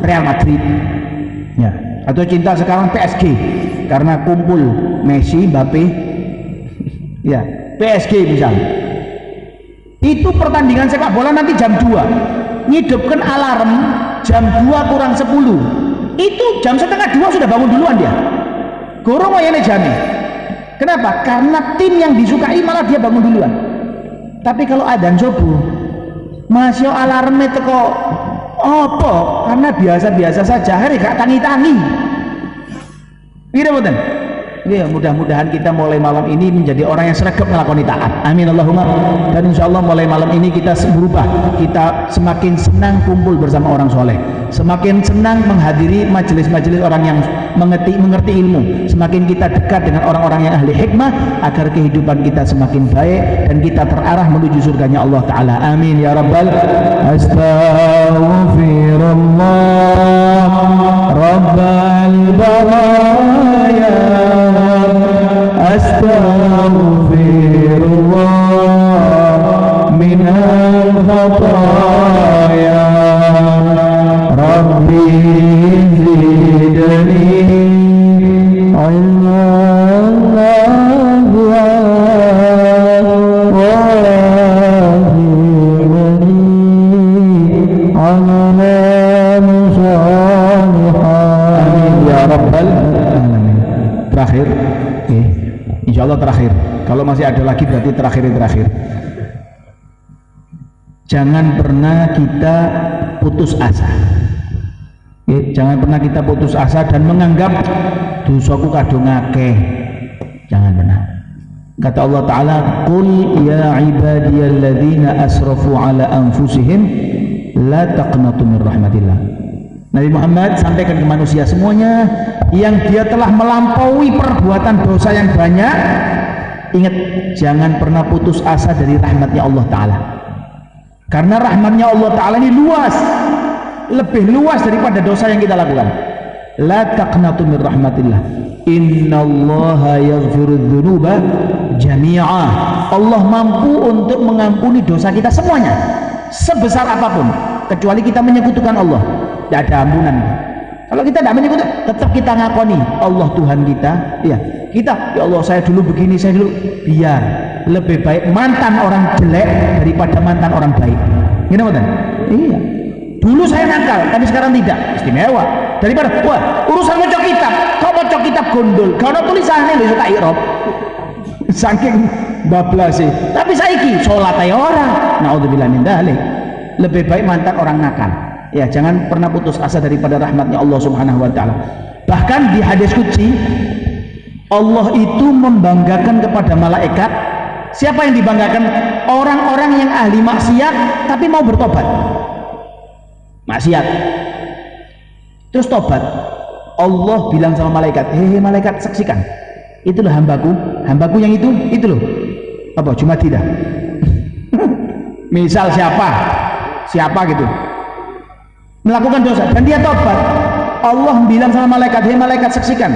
Real Madrid, ya, atau cinta sekarang PSG karena kumpul Messi, Mbappe, ya, PSG misalnya. Itu pertandingan sepak bola nanti jam 2, ngidupkan alarm jam 2 kurang 10, itu jam setengah 2 sudah bangun duluan dia, gorong wayane jane. Kenapa? Karena tim yang disukai malah dia bangun duluan. Tapi kalau adzan subuh masih alarmnya teko apa? Karena biasa-biasa saja, hari gak tangi-tangi. Gitu betul. Ya, mudah-mudahan kita mulai malam ini menjadi orang yang sregep melakoni taat. Amin Allahumma. Dan insya Allah mulai malam ini kita berubah. Kita semakin senang kumpul bersama orang soleh, semakin senang menghadiri majelis-majelis orang yang mengerti ilmu, semakin kita dekat dengan orang-orang yang ahli hikmah, agar kehidupan kita semakin baik dan kita terarah menuju surganya Allah Ta'ala. Amin ya Rabbal. Astaghfirullah Rabbal baraya, astaghfirullah minal khataya, Rabbi zidni ilman terakhir, insya Allah terakhir. Kalau masih ada lagi berarti terakhir. Jangan pernah kita putus asa. Jangan pernah kita putus asa dan menganggap dosaku kadung akeh. Jangan pernah. Kata Allah Ta'ala, Qul ya ibadiyalladzina asrafu ala anfusihim la taqnatu min rahmatillah. Nabi Muhammad sampaikan ke manusia semuanya yang dia telah melampaui perbuatan dosa yang banyak, ingat, jangan pernah putus asa dari rahmatnya Allah Ta'ala, karena rahmatnya Allah Ta'ala ini luas, lebih luas daripada dosa yang kita lakukan. La taqnatu min rahmatillah, innallaha yaghfirudz dzunuba jami'a. Allah mampu untuk mengampuni dosa kita semuanya, sebesar apapun, kecuali kita menyekutukan Allah. Tidak ada ampunan. Kalau kita tidak menyebut, tetap kita ngakoni Allah Tuhan kita. Ya, kita, ya Allah saya dulu begini, saya dulu, biar lebih baik mantan orang jelek daripada mantan orang baik. Gini betul? Iya. Dulu saya nakal, tapi sekarang tidak. Istimewa. Daripada, wah, urusan baca kitab, kau baca kitab gondol, kau ada tulisannya loh, tak irob. Saking bablas sih. Tapi saiki sholat aja orang. Naudzubillah min dzalik. Lebih baik mantan orang nakal. Ya, jangan pernah putus asa daripada rahmatnya Allah Subhanahu wa Ta'ala. Bahkan di hadis qudsi, Allah itu membanggakan kepada malaikat. Siapa yang dibanggakan? Orang-orang yang ahli maksiat tapi mau bertobat. Maksiat terus tobat. Allah bilang sama malaikat, hehe malaikat, saksikan, itu loh hambaku yang itu loh. Apa? Cuma tidak. Misal siapa gitu melakukan dosa dan dia tobat, Allah bilang sama malaikat, hei malaikat, saksikan,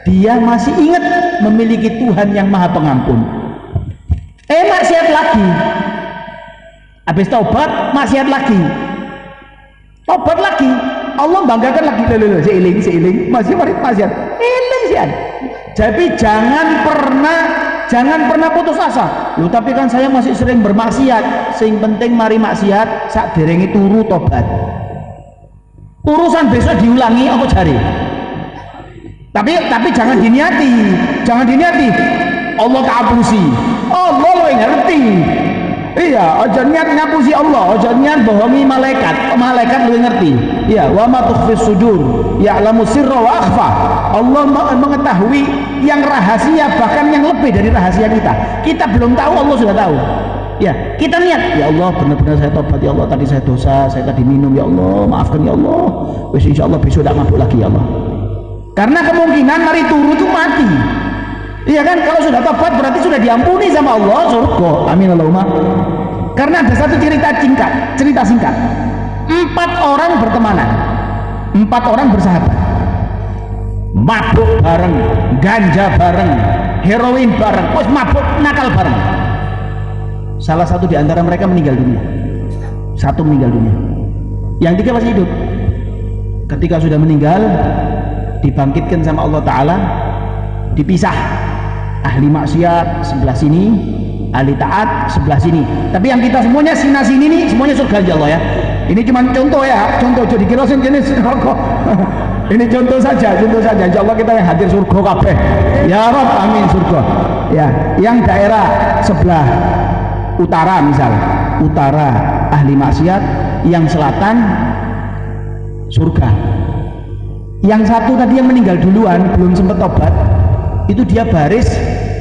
dia masih ingat memiliki Tuhan yang maha pengampun. Maksiat lagi, habis tobat maksiat lagi, tobat lagi, Allah banggakan lagi, seiling masih maksiat, sian. Jadi jangan pernah putus asa. Loh, tapi kan saya masih sering bermaksiat. Sing penting mari maksiat sak derengi turu tobat. Urusan besok diulangi apa jari. Tapi jangan diniati. Allah keapusi. Allah lo yang ngerti. Iya, aja niat ngapusi Allah, aja niat bohongi malaikat. Malaikat lo yang ngerti. Iya, wa ma tukhfis sudur ya'lamu sirra wa akhfa. Allah mengetahui yang rahasia, bahkan yang lebih dari rahasia kita. Kita belum tahu, Allah sudah tahu. Ya, kita niat, ya Allah benar-benar saya tobat, ya Allah tadi saya dosa, saya tadi minum, ya Allah maafkan ya Allah, wis insyaallah besok tidak mabuk lagi ya Allah. Karena kemungkinan mari turu itu mati. Iya kan, kalau sudah tobat berarti sudah diampuni sama Allah, surga. Amin Allahumma. Karena ada satu cerita singkat. 4 orang bertemanan, 4 orang bersahabat, mabuk bareng, ganja bareng, heroin bareng, mabuk nakal bareng. Salah satu di antara mereka meninggal dunia. Satu meninggal dunia, yang 3 masih hidup. Ketika sudah meninggal, dibangkitkan sama Allah Ta'ala, dipisah. Ahli maksiat sebelah sini, ahli taat sebelah sini. Tapi yang kita semuanya sini nih, semuanya surga ya Allah ya. Ini cuma contoh ya, contoh jadi kirosin jenis rokok. Ini contoh saja. Insya Allah kita yang hadir surga kabeh. Ya Rabb, amin surga. Ya, yang daerah sebelah utara misal, utara ahli maksiat, yang selatan surga. Yang satu tadi yang meninggal duluan belum sempat tobat, itu dia baris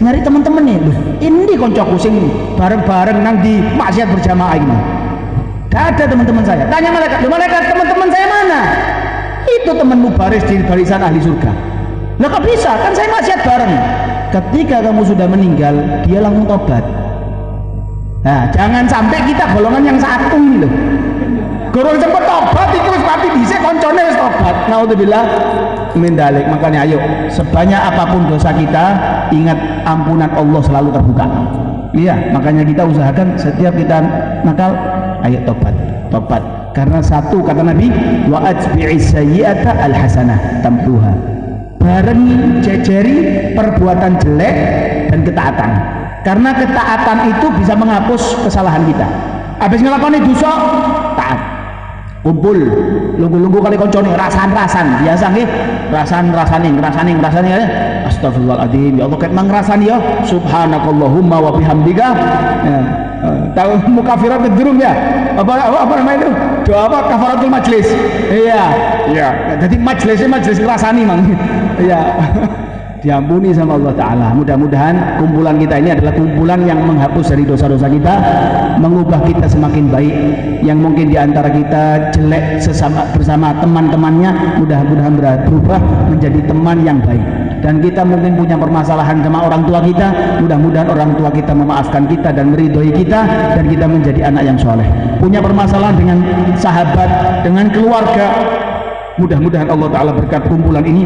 nyari teman-temannya. Loh, ini koncoku sing bareng-bareng nang di maksiat berjamaah ini. Gak ada teman-teman saya. Tanya malaikat, malaikat teman-teman saya mana? Itu temanmu baris di barisan ahli surga. Lah kok bisa? Kan saya maksiat bareng. Ketika kamu sudah meninggal, dia langsung tobat. Nah, jangan sampai kita golongan yang satu ini loh. Gorong cepet tobat itu wis pati dhisik koncone wis tobat. Naudzubillah min dzalik. Makanya ayo, sebanyak apapun dosa kita, ingat ampunan Allah selalu terbuka. Iya, makanya kita usahakan setiap kita nakal, ayo tobat. Karena satu kata Nabi, wa atbi'is sayyi'ata alhasanah tampuha. Barengi jejeri perbuatan jelek dan ketaatan. Karena ketaatan itu bisa menghapus kesalahan kita. Habis ngelakoni dosa, taat. Kumpul, lunggu-lunggu kali koncone rasan-rasan, biasa nggih, rasaning. Astagfirullahaladzim, ya Allah ket mangrasani ya, subhanakallahumma wa bihamdika. Ya. Tahu mukafirat kedurung ya? Apa namanya itu? Doa apa? Kafaratul majlis. Iya. Jadi majlis ngrasani mang. Iya. Diampuni sama Allah Ta'ala. Mudah-mudahan kumpulan kita ini adalah kumpulan yang menghapus dari dosa-dosa kita, mengubah kita semakin baik. Yang mungkin diantara kita jelek bersama teman-temannya, mudah-mudahan berubah menjadi teman yang baik. Dan kita mungkin punya permasalahan sama orang tua kita, mudah-mudahan orang tua kita memaafkan kita dan meridhoi kita, dan kita menjadi anak yang soleh. Punya permasalahan dengan sahabat, dengan keluarga, mudah-mudahan Allah Ta'ala berkat kumpulan ini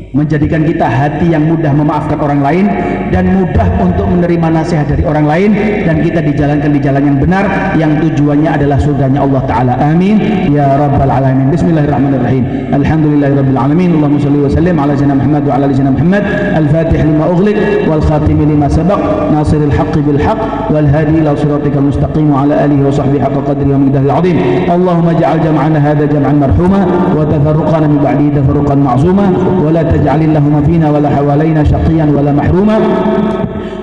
menjadikan kita hati yang mudah memaafkan orang lain dan mudah untuk menerima nasihat dari orang lain, dan kita dijalankan di jalan yang benar yang tujuannya adalah surganya Allah Ta'ala. Amin ya rabbal alamin. Bismillahirrahmanirrahim. Alhamdulillahirabbil alamin. Allahumma shalli wa sallim ala sayyidina Muhammad wa ala ali sayyidina Muhammad. Al-Fatih lima ughliq wal khatim lima sabaq, nasiril haqqi bil haqq wal hadi ila siratikal mustaqim wa ala alihi wa sahbihi haqqa qadri wa miqdaril azim. Allahumma ij'al jam'ana hadha jam'an marhuma wa tafarruqana min ba'dihi tafarruqan ma'zuma wa la taj'al lahum fina wa la hawalaina shaqiyan wa la mahruma.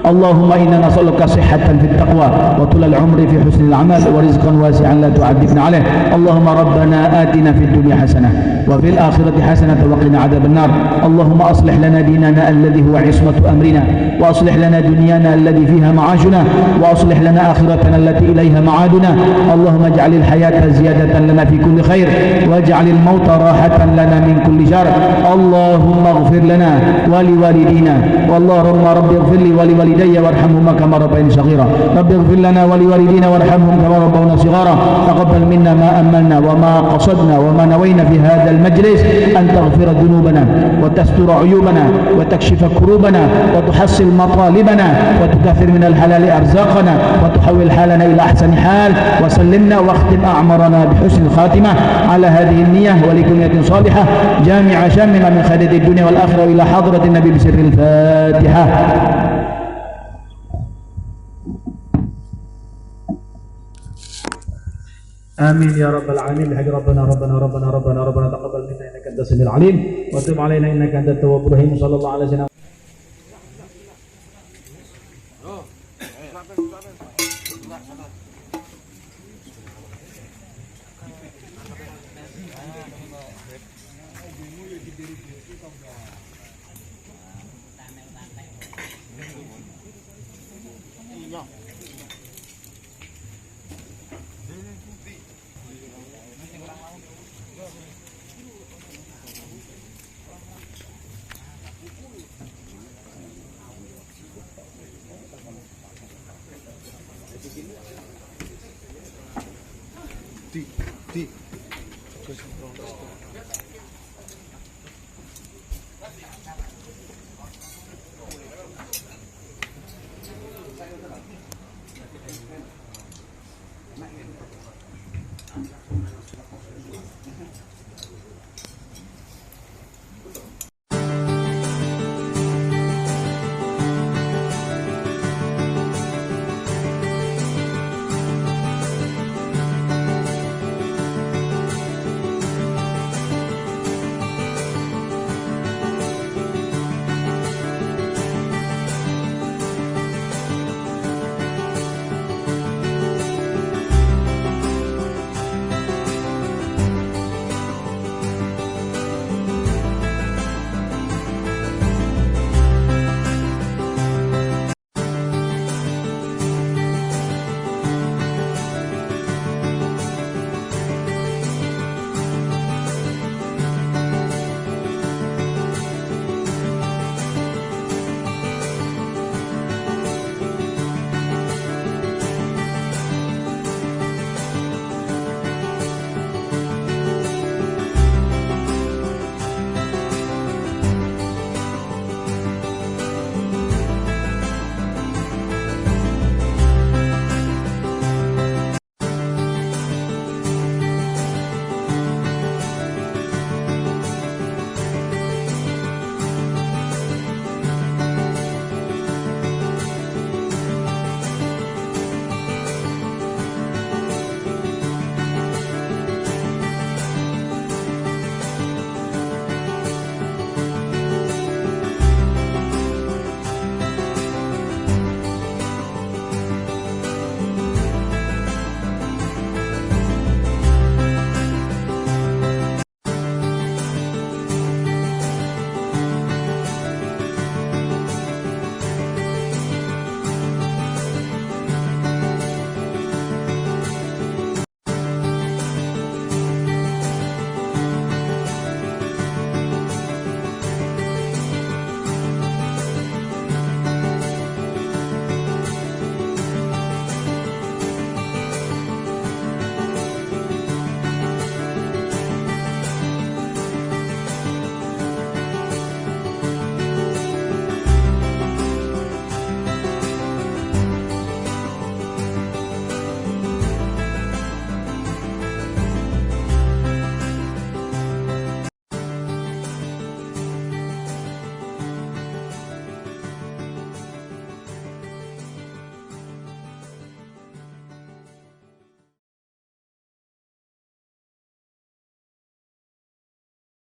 اللهم إنا نسألك صحة في التقوى وطول العمر في حسن العمل ورزقا واسعا لا تعذبنا عليه. اللهم ربنا آتنا في الدنيا حسنة وفي الآخرة حسنة وقنا عذاب النار. اللهم أصلح لنا ديننا الذي هو عصمة أمرنا، وأصلح لنا دنيانا الذي فيها معاشنا، وأصلح لنا آخرتنا التي إليها معادنا. اللهم اجعل الحياة زيادة لنا في كل خير، واجعل الموت راحة لنا من كل شر. اللهم اغفر لنا ولوالدينا، اللهم رب اغفر لي ولوالدي وارحمهما كما ربياني صغيرا. رب اغفر لنا ولوالدينا وارحمهم كما ربونا صغارا. تقبل منا ما أملنا وما قصدنا وما نوينا في هذا المجلس، أن تغفر ذنوبنا وتستر عيوبنا وتكشف كروبنا وتحصل مطالبنا وتكثر من الحلال أرزاقنا وتحول حالنا إلى أحسن حال، وسلمنا واختم أعمارنا بحسن الخاتمة على هذه النية ولكل نية صالحة جامعة شاملة من خيرات الدنيا والآخرة إلى حضرة النبي بسر الفاتحة. آمين يا رب العالمين. بحق ربنا تقبل منا إنك أنت السميع العليم وتب علينا إنك أنت التواب الرحيم. صلى الله على سيدنا di